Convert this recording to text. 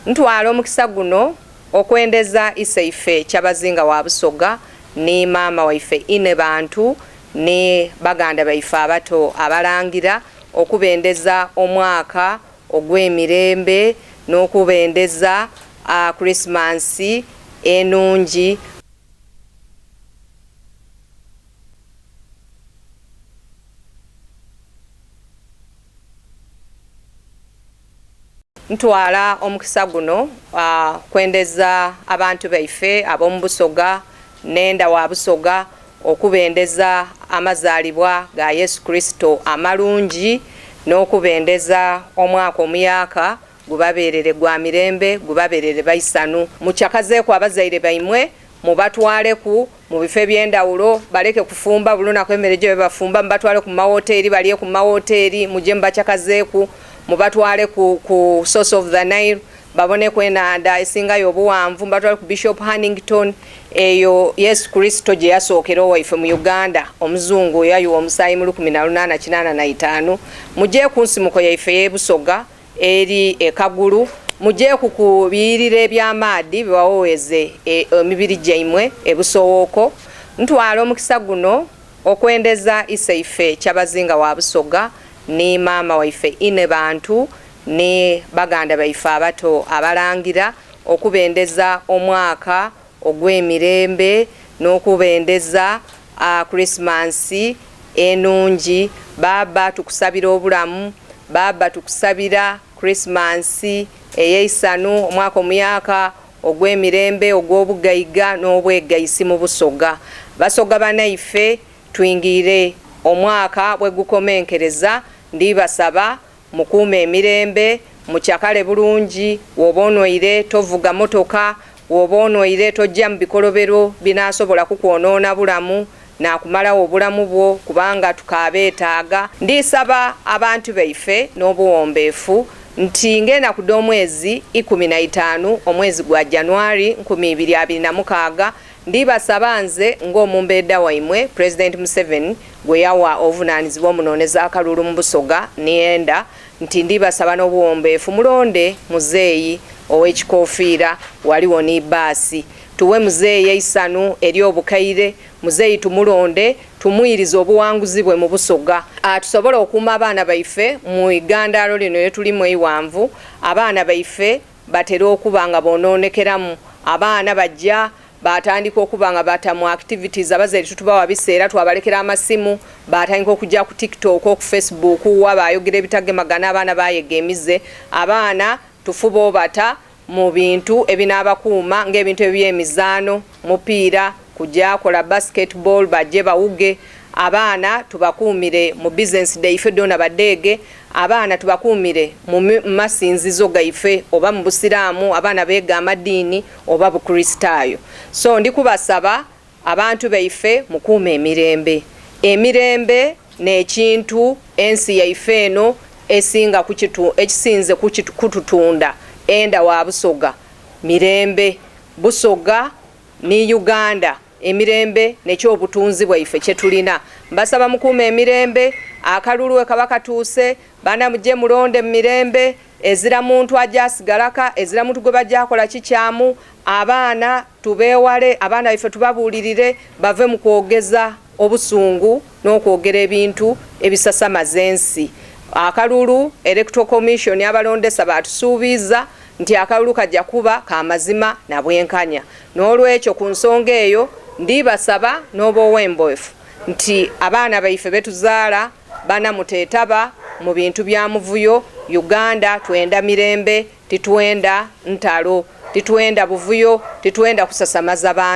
ntwala omukisa guno okwendeza isaife kyabazinga wa Busoga ne maama waife ine bantu ne baganda baife abato abalangira okubendeza omwaka ogw'emirembe n'okubendeza Christmas enungi. Ntwala omukisa guno kwendeza abantu baife ab'omu Busoga nenda wa Busoga okubendeza amazalibwa ga Yesu Kristo amalungi n'okubendeza omwaka omuyaka gubaberere gwa mirembe gubaberere baisanu mukyakazeeko abazaire baimwe mubatwaleku mu bife by'endawulo baleke kufumba bulunako emmere gye bafumba mubatwale ku mahoteri balye ku mahoteri muje mubakyakazeeku mubatwale ku Source of the Nile babone kwenanda esingayo obuwanvu mubatwale ku Bishop Hannington eyo Yesu Kristo gye yasookera owaife mu Uganda omuzungu yayiwa omusaayi mu 1885 muje ku nsimuko yaife y'e Busoga eri ekagulu muje kukubirira ebyamaadi bibawoweze emibiri gyaimwe ebusowooko. Ntwala omukisa guno okwendeza isaife kyabazinga wa Busoga ne maama waife ine bantu ne baganda baife abato abalangira okubendeza omwaka ogw'emirembe n'okubendeza Christmas enungi. Baba tukusabira obulamu, baba tukusabira Christmas eyeisanu omwaka omuyaka ogw'emirembe ogw'obugayiga n'obwegayisi mu Busoga. Basoga banaife twingire omwaka bwe gukomenkereza ndibasaba mukuume emirembe mukyakale bulungi. Wobonoire tovuga motoka, wobonoire tojja mu bikolobero binasobola kukwonoona bulamu nakumalawo obulamu bwo kubanga tukabeetaaga. Ndisaba abantu baife n'obuwombeefu nti ngenda ku omwezi 15 omwezi gwa January 2026 ndibasaba nze ng'omumbedda waimwe President Museveni gwe yawa obuvunaanyizibwa omunooneza akalulu mu Busoga nienda nti ndibasaba n'obuwombeefu mulonde muzeeyi ow'ekikoofiira waliwo ni baasi tuwe muzeeyi eisanu eri obukaire muzeeyi tumulonde tumuyiriza obuwanguzi bwe mu Busoga tusobole okuuma abaana baife mu igandaalo lino lyetulimu eiwanvu. Abaana baife batera okuba nga bonoonekeramu, abaana bajja batandika okuba nga bata mu activities abazaire tutubawa biseera twabalekera amasimu batandika okujja ku TikTok ku Facebook wabayogera ebitagemagana abaana bayegemize. Abaana tufuba obata mu bintu ebinaabakuuma ng'ebintu eby'emizaano mupiira kujja kola basketball bajje bawuge. Abaana tubakuumire mu business daife dona badeege. Abaana tubakuumire mu masinzizo gaife oba mu Busiraamu abaana beega amadiini oba Bukristaayo. So ndikubasaba abantu baife mukuuma emirembe. Emirembe n'ekintu ensi yaife eno esinga ekisinze kututunda enda wa Busoga mirembe. Busoga ni Uganda emirembe nekyobutunzi bwaife kyetulina. Mbasaba mukuuma emirembe. Akalulu ekaba tuuse bana muje mulonde mu mirembe ezira muntu ajasigalaka ezira muntu gwe bajja kola kikyamu. Abaana tubeewale, abaana baife tubabuulirire bave mu kwogeza obusungu n'okwogera ebintu ebisasamaza ensi. Akalulu Electoral Commission abalondesa batusuubiza nti akalulu kajja kuba kamazima na bwenkanya. N'olwekyo ku nsonga eyo ndibasaba n'obowemboefu nti abaana baife betuzaala bana muteetaba mu bintu bya muvuyo. Uganda twenda mirembe, titwenda ntalo, titwenda buvuyo, titwenda kusasamaza bantu.